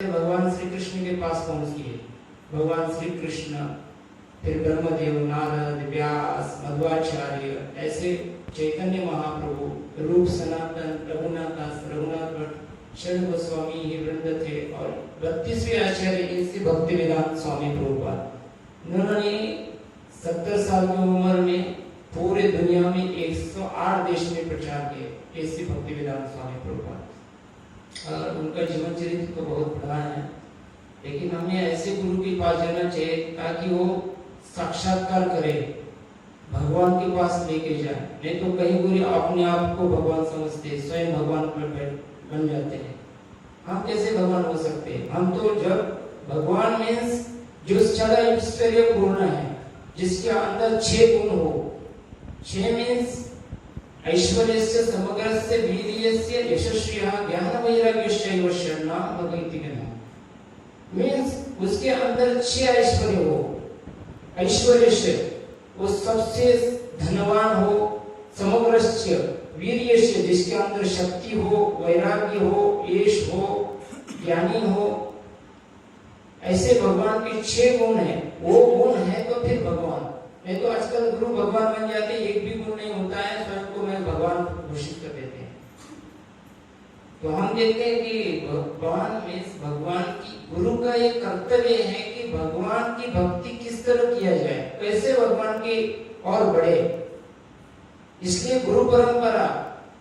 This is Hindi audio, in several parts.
भगवान श्री कृष्ण के पास पहुंच गए। भगवान श्री कृष्ण, फिर ब्रह्मदेव, नारद, व्यास, मध्वाचार्य, ऐसे चैतन्य महाप्रभु, रूप सनातन, रघुनाथ भट्ट, शरण गोस्वामी ही वृंद थे और 32वें आचार्य इनसे भक्ति वेदांत स्वामी प्रभुपाद। उन्होंने 70 साल की उम्र में पूरे दुनिया में 108 देश में प्रचार किए, ऐसे भक्ति वेदांत स्वामी प्रभुपाद। और उनका जीवन चरित्र तो बहुत बड़ा है, लेकिन हमें ऐसे गुरु के पास जाना चाहिए ताकि वो साक्षात्कार करे, भगवान के पास लेके जाए। नहीं तो कई गुरु अपने आप को भगवान समझते, स्वयं भगवान बन जाते हैं। हम कैसे भगवान हो सकते हैं? हम तो जब भगवान मीन्स जो सदा ऐश्वर्य पूर्ण है, जिसके अंदर 6 गुण हो। 6 मीन्स ऐश्वर्यस्य, समग्रस्य, वीर्यस्य, यशस्विः, ज्ञान वैराग्यस्य शरणा भगवती के नाम। मीन्स उसके अंदर 6 ऐश्वर्य हो। ऐश्वर्य से वो सबसे धनवान हो, समग्रस्य, वीर्यस्य, जिसके अंदर शक्ति हो, वैराग्य हो, यश हो, ज्ञानी हो। ऐसे भगवान के 6 गुण है। वो गुण है तो फिर भगवान। नहीं तो आजकल गुरु भगवान बन जाते, एक भी गुण नहीं होता है, स्वयं को मैं भगवान घोषित कर देते हैं। तो हम देखते हैं कि भगवान की गुरु का एक कर्तव्य है कि भगवान की भक्ति किस तरह किया जाए, कैसे भगवान की और बढ़े। इसलिए गुरु परंपरा,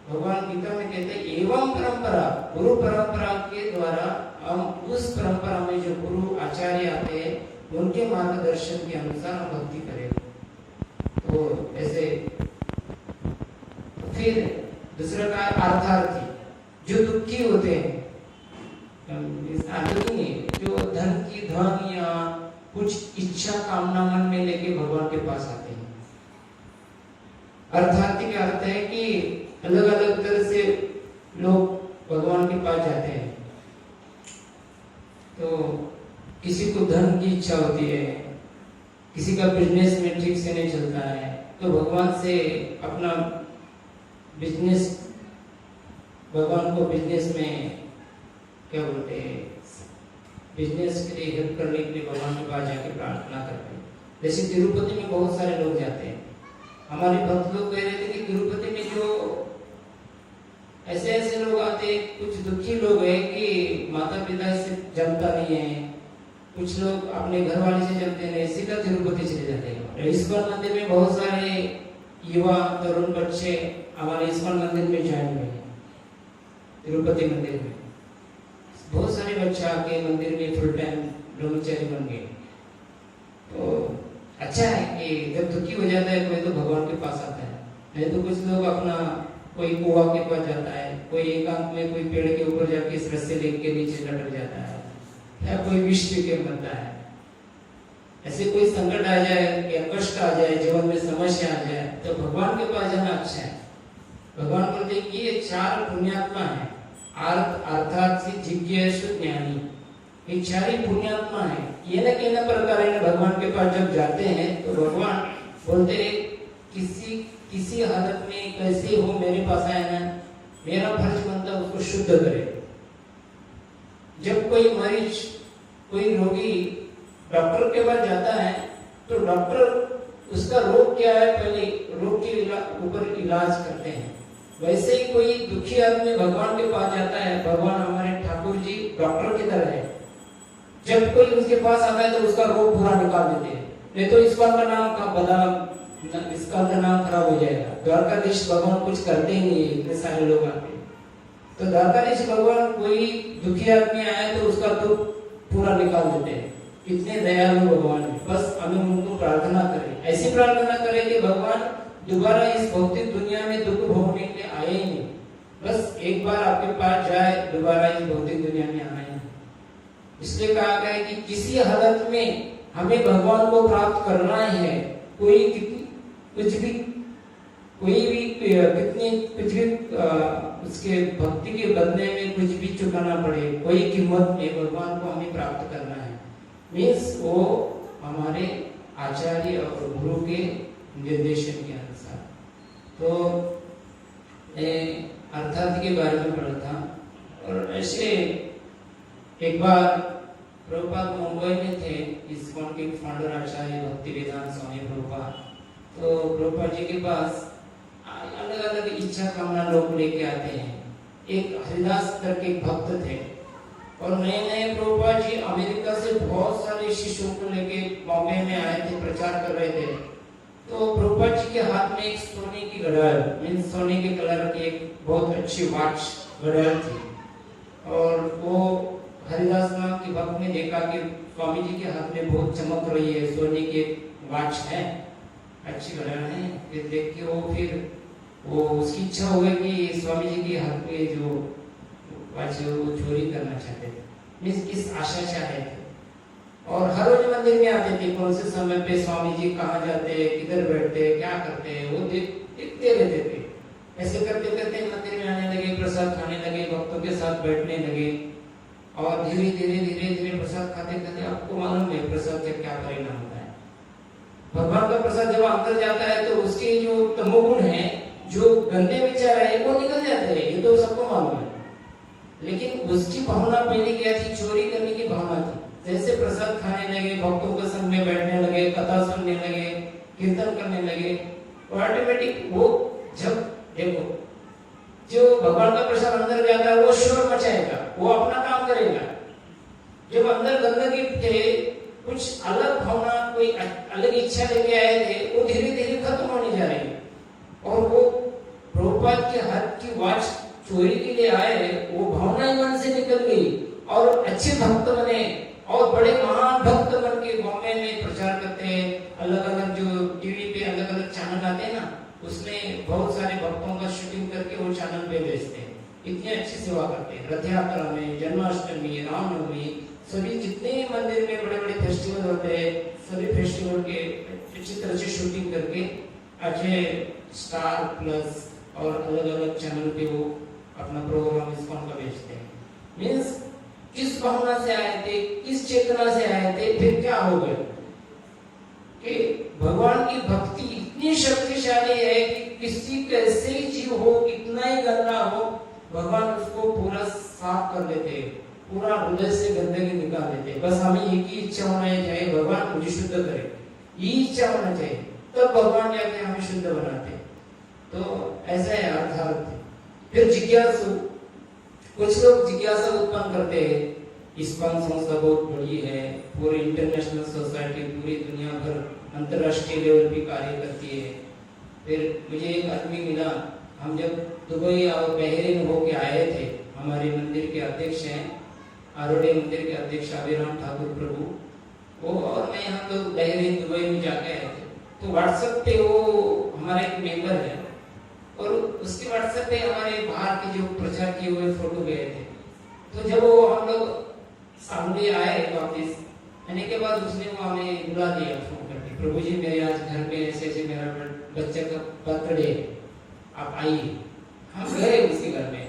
भगवान गीता में कहते हैं एवं परंपरा, गुरु परंपरा के द्वारा हम उस परंपरा में जो गुरु आचार्य आते हैं उनके मार्गदर्शन के अनुसार हम भक्ति करें। तो ऐसे फिर दूसरा का अर्थार्थी, जो दुखी होते हैं, जो धन या कुछ इच्छा कामना मन में लेके भगवान के पास आते हैं। अर्थार्थी का अर्थ है कि अलग अलग तरह से लोग भगवान के पास जाते हैं। तो किसी को धन की इच्छा होती है, किसी का बिजनेस में ठीक से नहीं चलता है, तो भगवान से अपना बिजनेस, भगवान को बिजनेस में क्या बोलते हैं, बिजनेस के लिए हेल्प करने के लिए भगवान के पास जाके प्रार्थना करते हैं। जैसे तिरुपति में बहुत सारे लोग जाते हैं। हमारे भक्त लोग कह रहे थे कि तिरुपति में जो ऐसे लोग आते, कुछ दुखी लोग हैं कि माता पिता से जमता नहीं है, कुछ लोग अपने घर वाले से जमते नहीं, सीधा तिरुपति चले जाते हैं। इस्कॉन मंदिर में बहुत सारे युवा तरुण बच्चे हमारे इस्कॉन मंदिर में ज्वाइन हुए हैं। तिरुपति मंदिर में बहुत सारे बच्चे आके मंदिर में फुल टाइम ब्रह्मचारी बन गए। तो अच्छा है कि जब दुखी हो जाता है कोई तो भगवान के पास आता है। नहीं तो कुछ लोग अपना कोई कुआ के पास जाता है, कोई एकांत में कोई पेड़ के ऊपर जाके इस रस्से लेके के नीचे लटक जाता है, या कोई विष पी के मरता है। ऐसे कोई संकट आ जाए या कष्ट आ जाए, जीवन में समस्या आ जाए, तो भगवान के पास जाना अच्छा है। भगवान बोलते हैं कि ये 4 पुण्यात्मा है, अर्थात जिज्ञासु, ज्ञानी, ये 4 ही पुण्यात्मा है। ये न कहना प्रकार भगवान के पास जब जाते हैं तो भगवान बोलते हैं किसी हालत में कैसे हो मेरे पास आया ना, मेरा फर्ज बनता है उसको शुद्ध करे। जब कोई मरीज, कोई रोगी डॉक्टर के पास जाता है तो डॉक्टर उसका रोग क्या है पहले रोग के ऊपर इलाज करते हैं। वैसे ही कोई दुखी आदमी भगवान के पास जाता है, भगवान हमारे ठाकुर जी डॉक्टर की तरह है। जब कोई उसके पास आता है तो उसका रोग पूरा निकाल देते हैं। नहीं तो इसका नाम का बदनाम, इसका नाम खराब हो जाएगा। द्वारकाधीश भगवान कुछ करते ही नहीं है, इतने सारे लोग आते हैं। तो द्वारकाधीश भगवान कोई दुखी आदमी आया तो उसका दुख पूरा निकाल देते हैं। इतने दयालु भगवान है। बस हमें उनको प्रार्थना करें, ऐसी प्रार्थना करें कि भगवान दोबारा इस भौतिक दुनिया में दुख भोगने के लिए आए ही नहीं। बस एक बार आपके पास जाए, दोबारा इस भौतिक दुनिया में आए नहीं। इसलिए कहा गया है कि किसी हालत में हमें भगवान को प्राप्त करना है। कोई कितनी उसके भक्ति के बदले में कुछ भी चुकाना पड़े, कोई कीमत में भगवान को हमें प्राप्त करना है। मीन्स वो हमारे आचार्य और गुरु के निर्देशन के अनुसार। तो अर्थात के बारे में पढ़ा था। और ऐसे एक बार प्रभुपाद मुंबई में थे, इस्कॉन के फाउंडर आचार्य भक्ति वेदांत स्वामी प्रभुपाद। तो प्रभुपाद जी के पास अलग अलग इच्छा कामना लोग लेके आते हैं। एक हरिदास करके एक भक्त थे और नए नए प्रभुपाद जी अमेरिका से बहुत सारे शिष्यों को लेके बॉम्बे में आए थे, प्रचार कर रहे थे। तो प्रभुपाद जी के हाथ में एक सोने की घड़ियाल, मीन्स सोने के कलर की एक बहुत अच्छी वॉच घड़ियाल थी। और वो हरिदास नाम के भक्त ने देखा कि स्वामी जी के हाथ में बहुत चमक रही है, सोने की वॉच है, अच्छी घड़ियाल है। फिर देख के वो उसकी इच्छा हो गई कि स्वामी जी के हाथ में जो वॉच है वो चोरी करना चाहते थे, मीन्स इस आशा से आए थे। और हर रोज मंदिर में आते थे, कौन से समय पे स्वामी जी कहाँ जाते, किधर बैठते, क्या करते, वो देखते रहते थे। ऐसे करते करते मंदिर में आने लगे, प्रसाद खाने लगे, भक्तों के साथ बैठने लगे। और धीरे धीरे प्रसाद खाते खाते आपको मालूम है प्रसाद का क्या परिणाम होता है। भगवान का प्रसाद जब अंदर जाता है तो उसके जो तमोगुण है, जो गंदे विचार है, वो निकल जाते हैं, ये तो सबको मालूम है। लेकिन उसकी भावना पहले क्या थी? चोरी करने की भावना थी। जैसे प्रसाद खाने लगे, भक्तों के संग में बैठने लगे, कथा सुनने लगे, कीर्तन करने लगे, ऑटोमेटिक वो जब देखो जो भगवान का प्रसाद अंदर जाता है वो शोर मचाएगा, वो अपना काम करेगा। जब अंदर गंदगी थे, कुछ अलग भावना, कोई अलग इच्छा लेके आए थे, वो धीरे धीरे खत्म होने जा रही है। और वो प्रभुपाद के हाथ की वॉच चोरी के लिए आए, वो भावना मन से निकल गई और अच्छे भक्त बने और बड़े महान भक्त बन के बॉम्बे में प्रचार करते हैं। अलग अलग जो टीवी पे अलग अलग चैनल आते हैं ना, उसमें बहुत सारे भक्तों का शूटिंग करके वो चैनल पे भेजते हैं। इतनी अच्छी सेवा करते हैं। रथ यात्रा में, जन्माष्टमी, रामनवमी, सभी जितने मंदिर में बड़े बड़े फेस्टिवल होते हैं, सभी फेस्टिवल के अच्छी तरह से शूटिंग करके अच्छे स्टार प्लस और अलग अलग चैनल पे वो अपना प्रोग्राम इस्कॉन का भेजते हैं। मीन्स किस भावना से आए थे, किस चेतना से आए थे, फिर क्या हो गया कि भगवान की भक्ति इतनी शक्तिशाली है कि किसी कैसे ही जीव हो, कितना ही गंदा हो, भगवान उसको पूरा साफ कर देते हैं, पूरा हृदय से गंदगी निकाल देते हैं। बस हमें एक ही इच्छा होना चाहिए, भगवान मुझे शुद्ध करे, ये इच्छा होना चाहिए, तब भगवान जाके हमें शुद्ध बनाते। तो ऐसा है अर्थात। फिर जिज्ञासु, कुछ लोग जिज्ञासा उत्पन्न करते हैं। इस्कॉन संस्था बहुत बड़ी है, पूरी इंटरनेशनल सोसाइटी, पूरी दुनिया भर अंतरराष्ट्रीय लेवल पे कार्य करती है। फिर मुझे एक आदमी मिला, हम जब दुबई और बहरीन होके आए थे, हमारे मंदिर के अध्यक्ष हैं, आरोड़े मंदिर के अध्यक्ष अभिराम ठाकुर प्रभु, वो और मैं, हम लोग बहरीन दुबई में जाके आए थे। तो व्हाट्सएप पे वो हमारा एक मेंबर है और उसके व्हाट्सएप पे हमारे बाहर के जो प्रचार किए हुए फोटो गए थे। तो जब वो हम लोग सामने आए वापिस आने के बाद उसने वो हमें बुला दिया फोन करके, प्रभु जी मेरे आज घर में ऐसे ऐसे मेरा बच्चे का बर्थडे, आप आइए। हम गए उसके घर में,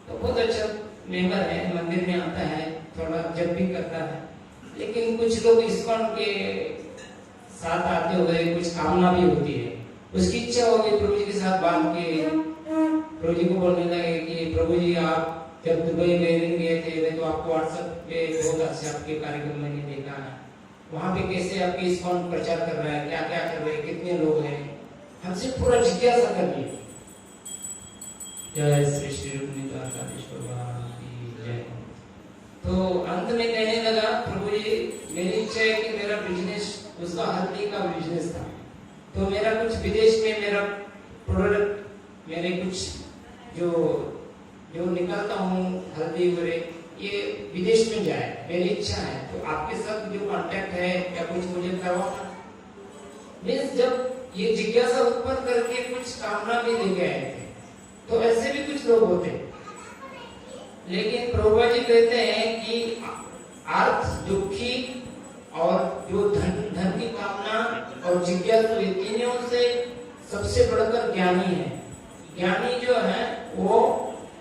तो बहुत अच्छा मेंबर है, मंदिर में आता है, थोड़ा जब भी करता है। लेकिन कुछ लोग इस्कॉन के साथ आते हुए कुछ कामना भी होती है, उसकी इच्छा होगी प्रभु जी के साथ बांध के प्रभु जी को बोलने लगे कि प्रभु जी आप जब दुबई में गए थे तो आपको व्हाट्सएप पे बहुत अच्छे आपके कार्यक्रम मैंने देखा है, वहाँ पे कैसे आपके इस्कॉन प्रचार कर रहा है, क्या क्या कर रहे हैं, कितने लोग हैं, हमसे पूरा जिज्ञासा कर लिए। जय श्री श्री द्वारकाधीश भगवान की जय। तो अंत में कहने लगा, प्रभु जी मेरी इच्छा है कि मेरा बिजनेस, उसका हल्दी का बिजनेस था, तो मेरा कुछ विदेश में मेरा प्रोडक्ट, मेरे कुछ जो निकालता हूँ हल्दी वगैरह, ये विदेश में जाए, मेरी इच्छा है। तो आपके साथ जो कांटेक्ट है या कुछ मुझे करवाना। मीन्स जब ये जिज्ञासा उत्पन्न करके कुछ कामना भी लेके आए थे, तो ऐसे भी कुछ लोग होते हैं। लेकिन प्रभुपाद जी कहते हैं कि अर्थ, दुखी और जो धन की कामना और जिज्ञासा, तीनों से सबसे बढ़कर ज्ञानी है। ज्ञानी जो है वो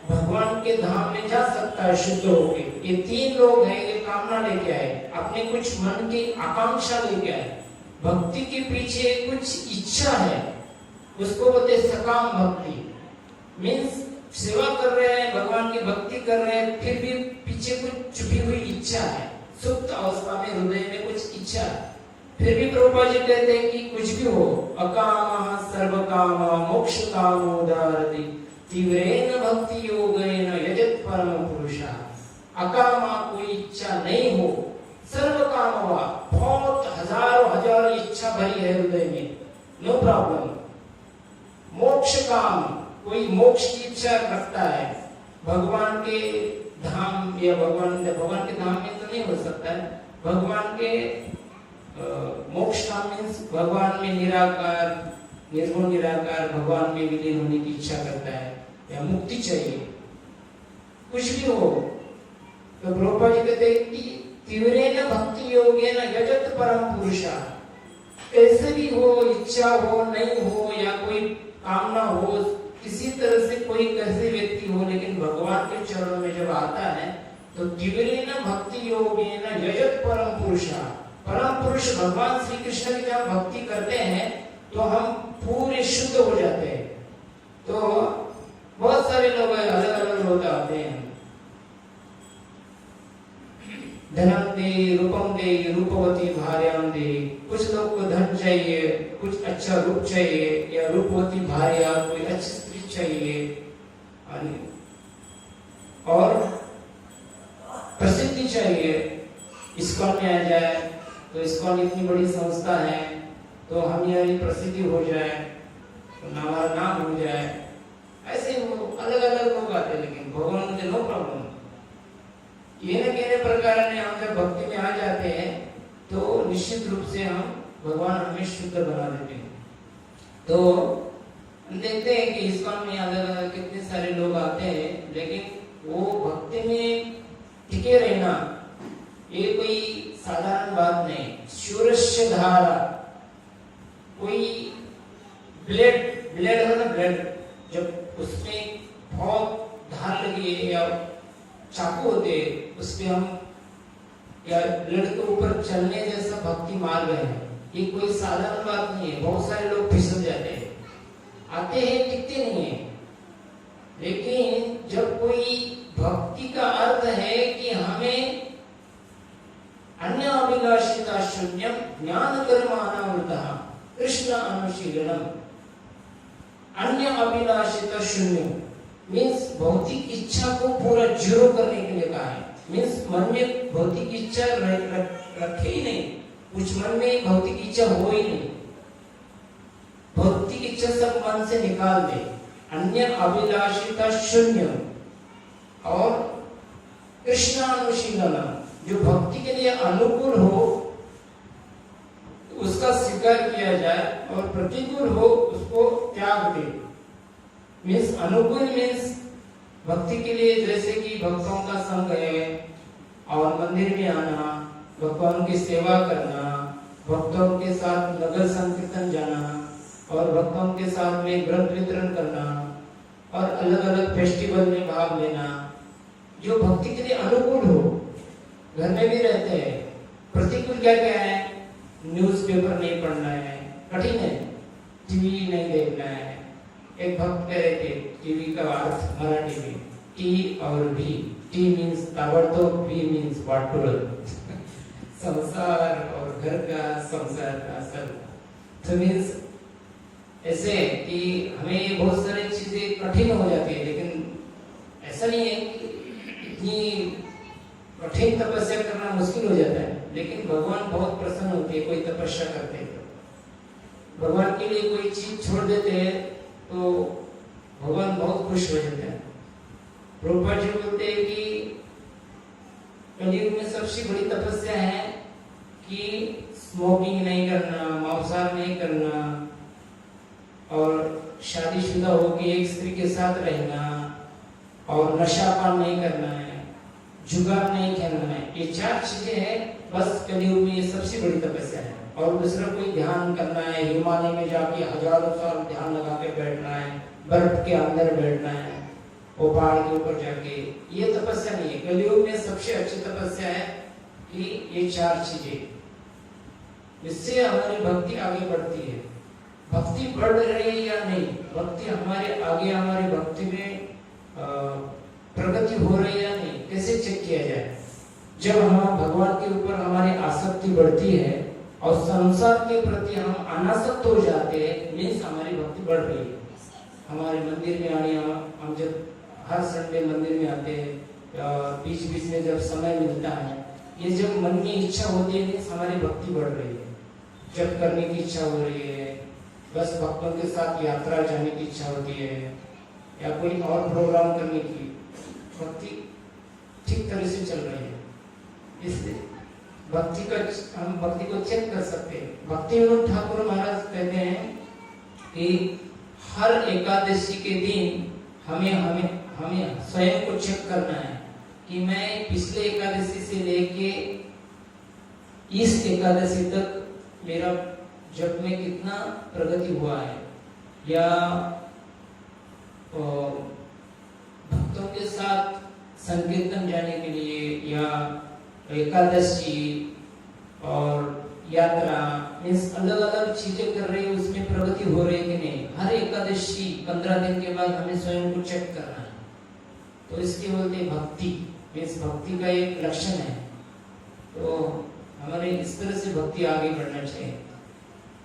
भगवान के धाम में जा सकता है शुद्ध होके। ये तीन लोग हैं, ये कामना लेके आए, अपने कुछ मन की आकांक्षा लेके आए, भक्ति के पीछे कुछ इच्छा है, उसको बोलते सकाम भक्ति। मीन्स सेवा कर रहे हैं, भगवान की भक्ति कर रहे हैं, फिर भी पीछे कुछ छुपी हुई इच्छा है, सुप्त अवस्था में हृदय में कुछ इच्छा है, फिर भी प्रभुपाद जी कहते हैं कि कुछ भी हो, अकामः सर्वकामा मोक्ष कामोदारति तीव्रेन भक्ति योगेन यजत परम पुरुषः। अकामा कोई इच्छा नहीं हो, सर्वकामवा बहुत हजारों इच्छा भरी है हृदय में, नो प्रॉब्लम। मोक्ष काम, कोई मोक्ष की इच्छा रखता है, भगवान के धाम या भगवान के धाम में तो नहीं हो सकता है, भगवान के मोक्ष काम मीन्स भगवान में निराकार, निर्गुण निराकार भगवान में विलीन होने की इच्छा करता है, या मुक्ति चाहिए, कुछ भी हो। तो प्रभुपाद जी कहते हैं कि तीव्रेन भक्ति योगेन यजत परम पुरुषः। कैसे भी हो, इच्छा हो नहीं हो या कोई कामना हो, किसी तरह से कोई कैसे व्यक्ति हो, लेकिन भगवान के चरणों में जब आता है तो तीव्रेन भक्ति योगेन यजत परम पुरुषः। परम पुरुष भगवान श्री कृष्ण की जब भक्ति करते हैं तो हम पूरे शुद्ध हो जाते हैं। तो बहुत सारे लोग अलग अलग लोग आते हैं, धनम दे, रूपम दे, रूपवती भार्याम दे। कुछ लोग को धन चाहिए, कुछ अच्छा रूप चाहिए, या रूपवती भार्या, कोई अच्छी स्त्री चाहिए, और प्रसिद्धि चाहिए। इस्कॉन में आ जाए तो इस्कॉन इतनी बड़ी संस्था है तो हम यहाँ प्रसिद्धि हो जाए, तो हमारा नाम हो जाए, ऐसे अलग अलग लोग आते हैं। लेकिन भगवान मुझे नो प्रॉब्लम, ये न कहने प्रकार ने हम जब भक्ति में आ जाते हैं तो निश्चित रूप से हम भगवान हमें शुद्ध बना देते हैं। तो हम देखते हैं कि इस्कॉन में अलग अलग कितने सारे लोग आते हैं, लेकिन वो भक्ति में टिके रहना ये कोई साधारण बात नहीं। शूरस्य धारा, कोई ब्लेड है ना, ब्लेड जब उसमें बहुत धार लगी है या चाकू होते, उस पे हम या ब्लेड के ऊपर चलने जैसा भक्ति मार्ग है, ये कोई साधारण बात नहीं है। बहुत सारे लोग फिसल जाते हैं, आते हैं टिकते नहीं है। लेकिन जब कोई भक्ति का अर्थ है कि हमें अन्य अभिलाषिता शून्यम ज्ञान कर्मानावृतः कृष्ण अनुशीलनम। अन्य अभिलाषिता शून्य मीन्स भौतिक इच्छा को पूरा जीरो करने के लिए कहा है। मीन्स मन में भौतिक इच्छा रखे ही नहीं, कुछ मन में भौतिक इच्छा हो ही नहीं, भौतिक इच्छा सब मन से निकाल दे। अन्य अभिलाषिता शून्य और कृष्णानुशीलनम, जो भक्ति के लिए अनुकूल हो उसका स्वीकार किया जाए और प्रतिकूल हो उसको त्याग दे। मीन्स अनुकूल मीन्स भक्ति के लिए जैसे कि भक्तों का संग है और मंदिर में आना, भगवान की सेवा करना, भक्तों के साथ नगर संकीर्तन जाना और भक्तों के साथ में ग्रंथ वितरण करना और अलग अलग फेस्टिवल में भाग लेना, जो भक्ति के लिए अनुकूल हो। घर में भी रहते हैं, प्रतिकूल क्या क्या है, न्यूज़पेपर नहीं पढ़ना है, कठिन है, टीवी नहीं देखना है। एक भक्त कह रहे थे टीवी का अर्थ मराठी में टी और भी, टी मीन्स ताबड़तोड़, भी मीन्स वाटोल संसार और घर का, संसार का सब। तो मीन्स ऐसे कि हमें बहुत सारी चीजें कठिन हो जाती है, लेकिन ऐसा नहीं है कि इतनी कठिन तपस्या करना मुश्किल हो जाता है। लेकिन भगवान बहुत प्रसन्न होते हैं कोई तपस्या करते हैं तो। भगवान के लिए कोई चीज छोड़ देते हैं तो भगवान बहुत खुश हो जाते हैं। प्रभुपाद जी बोलते हैं कि कलयुग में सबसे बड़ी तपस्या है कि स्मोकिंग नहीं करना, मांसाहार नहीं करना और शादीशुदा होकर एक स्त्री के साथ रहना और नशा पान नहीं करना है, जुगार नहीं खेलना है। ये 4 चीजें हैं बस कलयुग में, ये सबसे बड़ी तपस्या है। और दूसरा कोई ध्यान करना है, हिमालय में जाके हजारों साल ध्यान लगा के बैठना है, बर्फ के अंदर बैठना है, वो पहाड़ के ऊपर जाके, ये तपस्या नहीं है। कलयुग में सबसे अच्छी तपस्या है कि ये 4 चीजें, इससे हमारी भक्ति आगे बढ़ती है। भक्ति बढ़ रही है या नहीं, भक्ति हमारे आगे, हमारी भक्ति में प्रगति हो रही है या नहीं, कैसे चेक किया जाए? जब हम भगवान के ऊपर हमारी आसक्ति बढ़ती है और संसार के प्रति हम अनासक्त हो जाते हैं, मीन्स हमारी भक्ति बढ़ रही है। हमारे मंदिर में आने, हम जब हर संडे मंदिर में आते हैं, बीच बीच में जब समय मिलता है, ये जब मन में इच्छा होती है मीन्स हमारी भक्ति बढ़ रही है। जब करने की इच्छा हो रही है, बस भक्तों के साथ यात्रा जाने की इच्छा होती है, या कोई और प्रोग्राम करने की, भक्ति ठीक तरह से चल रही है। इसलिए हम भक्ति को चेक कर सकते हैं। भक्ति विनोद ठाकुर महाराज कहते हैं कि हर एकादशी के दिन हमें स्वयं को चेक करना है कि मैं पिछले एकादशी से लेके इस एकादशी तक मेरा जप में कितना प्रगति हुआ है, या भक्तों के साथ संकीर्तन जाने के लिए, या एकादशी और यात्रा, मीन्स अलग अलग चीजें कर रही है, उसमें प्रगति हो रही है कि नहीं। हर एकादशी 15 दिन के बाद हमें स्वयं को चेक करना है। तो इसके बोलते भक्ति, मीन्स भक्ति का एक लक्षण है। तो हमारे इस तरह से भक्ति आगे बढ़ना चाहिए।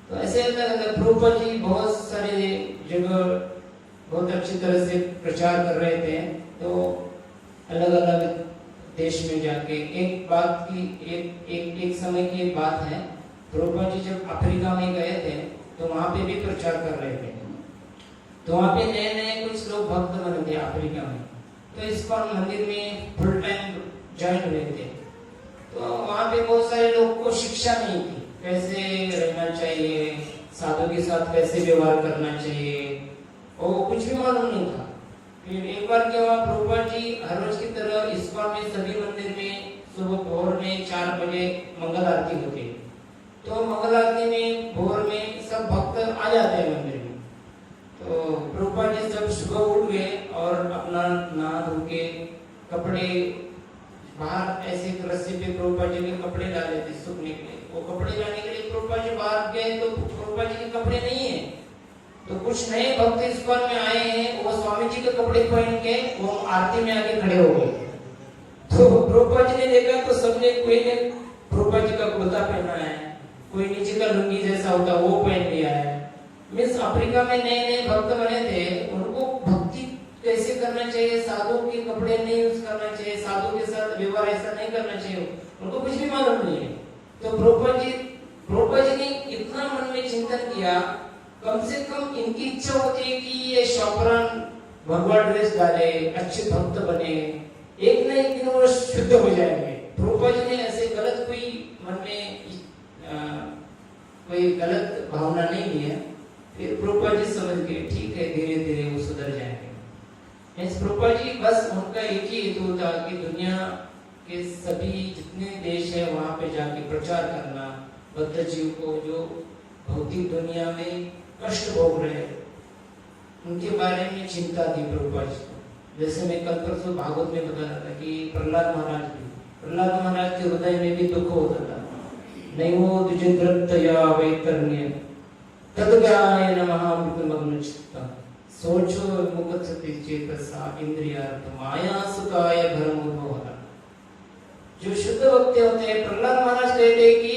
तो ऐसे प्रभुपाद जी बहुत सारे जगह बहुत अच्छी तरह से प्रचार कर रहे थे। तो अलग अलग देश में जाके एक समय की एक बात है, प्रभुपाद जी जब अफ्रीका में गए थे तो वहां पे भी प्रचार कर रहे थे। तो वहां पे नए नए कुछ लोग भक्त बने थे अफ्रीका में, तो इस्कॉन मंदिर में फुल टाइम ज्वाइन हुए थे। तो वहां पे बहुत सारे लोग को शिक्षा नहीं थी, कैसे रहना चाहिए, साधु के साथ कैसे व्यवहार करना चाहिए, वो कुछ भी मालूम नहीं था। फिर एक बार क्या हुआ, प्रभुपाद जी हर रोज की तरह इस्कॉन में सभी मंदिर में सुबह भोर में 4 बजे मंगल आरती होती है। तो मंगल आरती में भोर में सब भक्त आ जाते हैं मंदिर में। तो प्रभुपाद जी जब सुबह उठ गए और अपना नहा धो के कपड़े बाहर ऐसे एक रस्सी पे प्रभुपाद जी के कपड़े डाले थे सूखने के लिए, वो कपड़े लाने के लिए प्रभुपाद जी बाहर गए तो प्रभुपाद जी के कपड़े नहीं है। तो कुछ नए भक्त इस्कॉन में आए हैं, वो स्वामी जी के कपड़े पहन के वो आरती में आके खड़े हो गए। तो प्रभुपाद जी ने देखा तो सबने, कोई ने प्रभुपाद जी का कुर्ता पहना है, कोई नीचे का लुंगी जैसा होता वो पहन लिया है। मीन्स अफ्रीका में नए नए भक्त बने थे, उनको भक्ति कैसे करना चाहिए, साधु के कपड़े नहीं यूज करना चाहिए, साधु के साथ व्यवहार ऐसा नहीं करना चाहिए, उनको कुछ भी मालूम नहीं है। तो प्रभुपाद जी ने इतना मन में चिंतन किया, कम से कम इनकी इच्छा होती है कि ये शॉपरान भगवान ड्रेस डाले, अच्छे भक्त बने, एक न एक दिन वो शुद्ध हो जाएंगे। प्रभुपाद जी ने ऐसे गलत कोई मन में कोई गलत भावना नहीं ली है। फिर प्रभुपाद जी समझ गए, ठीक है, धीरे धीरे वो सुधर जाएंगे। प्रभुपाद जी बस उनका एक ही हेतु था कि दुनिया के सभी जितने देश है वहां पे जाके प्रचार करना, बद्ध जीव को जो भौतिक दुनिया में कष्ट भोग रहे हैं उनके बारे में चिंता थी प्रभुपाद जी को। जैसे मैं कल परसों भागवत में बता रहा था कि प्रहलाद महाराज के हृदय में भी दुख होता था। नैवो द्विजद्रतया वैतरण्य तद्गायन महामृतमग्न चित्ता सोचो मुकत्सति चेतसा इंद्रियार्थ माया सुखाय भरमोद्भवः। जो शुद्ध भक्त होते हैं, प्रहलाद महाराज कहते हैं कि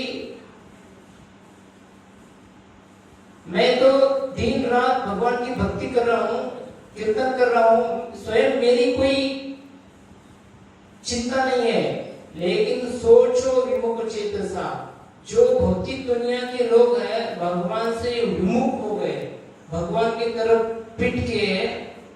मैं तो दिन रात भगवान की भक्ति कर रहा हूँ, कीर्तन कर रहा हूँ, स्वयं मेरी कोई चिंता नहीं है, लेकिन सोचो विमुख चेतसा, जो भौतिक दुनिया के लोग हैं भगवान से विमुख हो गए, भगवान की तरफ पिट के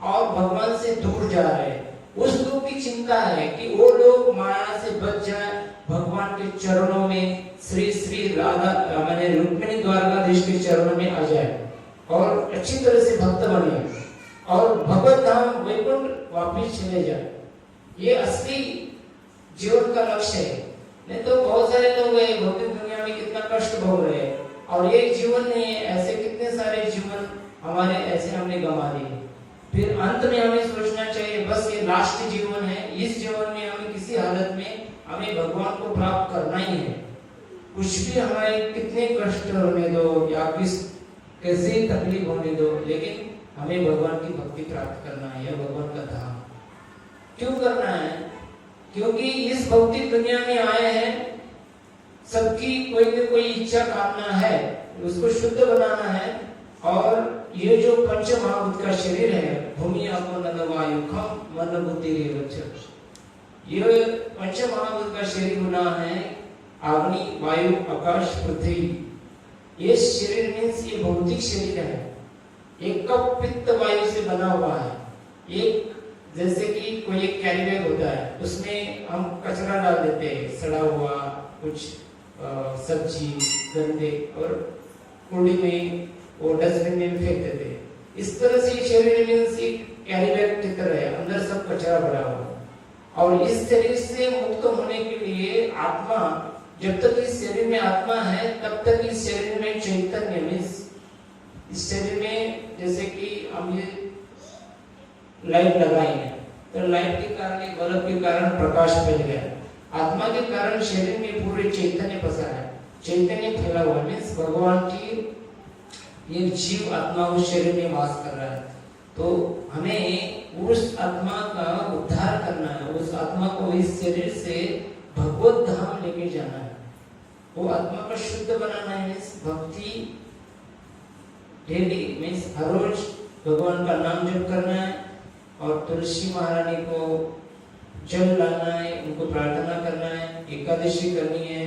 और भगवान से दूर जा रहे हैं, उस लोग की चिंता है कि वो लोग माया से बच जाए, भगवान के चरणों में श्री राधा माने रुक्मिणी द्वारकाधीश के चरणों में आ जाए और अच्छी तरह से भक्त बने और भगवत धाम वैकुंठ वापिस चले जाए। ये असली जीवन का लक्ष्य है। नहीं तो बहुत सारे लोग हैं भौतिक दुनिया में कितना कष्ट भोग रहे हैं और ये जीवन नहीं है, ऐसे कितने सारे जीवन हमारे ऐसे हमने गंवा दिए। फिर अंत में हमें सोचना चाहिए बस ये लास्ट जीवन है, इस जीवन में हमें किसी हालत में हमें भगवान को प्राप्त करना ही है। कुछ भी हमारे कितने कष्ट होने दो या कैसी तकलीफ होने दो, लेकिन हमें भगवान की भक्ति प्राप्त करना है, यह भगवान का धाम। क्यों करना है? क्योंकि इस भौतिक दुनिया में आए हैं, सबकी कोई न कोई इच्छा कामना है, उसको शुद्ध बनाना है। और ये जो पंच महाभूत का शरीर है, भूमि आपो नल वायु खम मन बुद्धि रेवच, ये पंच महाभूत का शरीर होना है, अग्नि वायु आकाश पृथ्वी। ये शरीर मीन्स ये भौतिक शरीर है, एक कप पित्त वायु से बना हुआ है। एक जैसे कि कोई एक कैरी बैग होता है, उसमें हम कचरा डाल देते हैं, सड़ा हुआ कुछ सब्जी गंदे, और कूड़ी में वो डस्टबिन में भी फेंक देते हैं। इस तरह से शरीर मीन्स एक कैरी बैग की तरह है, अंदर सब कचरा भरा हुआ। और इस शरीर से मुक्त होने के लिए आत्मा, जब तक इस शरीर में आत्मा है तब तक इस शरीर में चैतन्य मीन्स, इस शरीर में जैसे कि हम ये लाइट लगाई है, तो लाइट के कारण, एक बल्ब के कारण प्रकाश फैल गया। आत्मा के कारण शरीर में पूरे चैतन्य पसरा है, चैतन्य फैला हुआ मीन्स भगवान की एक जीव आत्मा उस शरीर में वास कर रहा है। तो हमें उस आत्मा का उद्धार करना है, उस आत्मा को इस शरीर से भगवत धाम लेके जाना है, वो आत्मा को शुद्ध बनाना है। मीन्स भक्ति डेली मीन्स हर रोज भगवान का नाम जप करना है, और तुलसी महारानी को जल लाना है, उनको प्रार्थना करना है, एकादशी करनी है,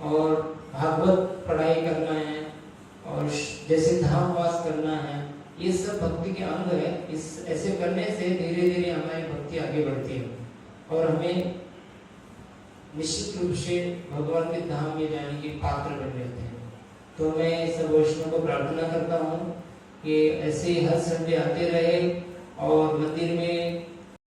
और भागवत पढ़ाई करना है, और जैसे धाम वास करना है। ये सब भक्ति के अंग है। इस ऐसे करने से धीरे धीरे हमारी भक्ति आगे बढ़ती है, और हमें निश्चित रूप से भगवान के धाम में जाने के पात्र बन जाते हैं। तो मैं सब वैष्णव को प्रार्थना करता हूँ कि ऐसे हर संडे आते रहे और मंदिर में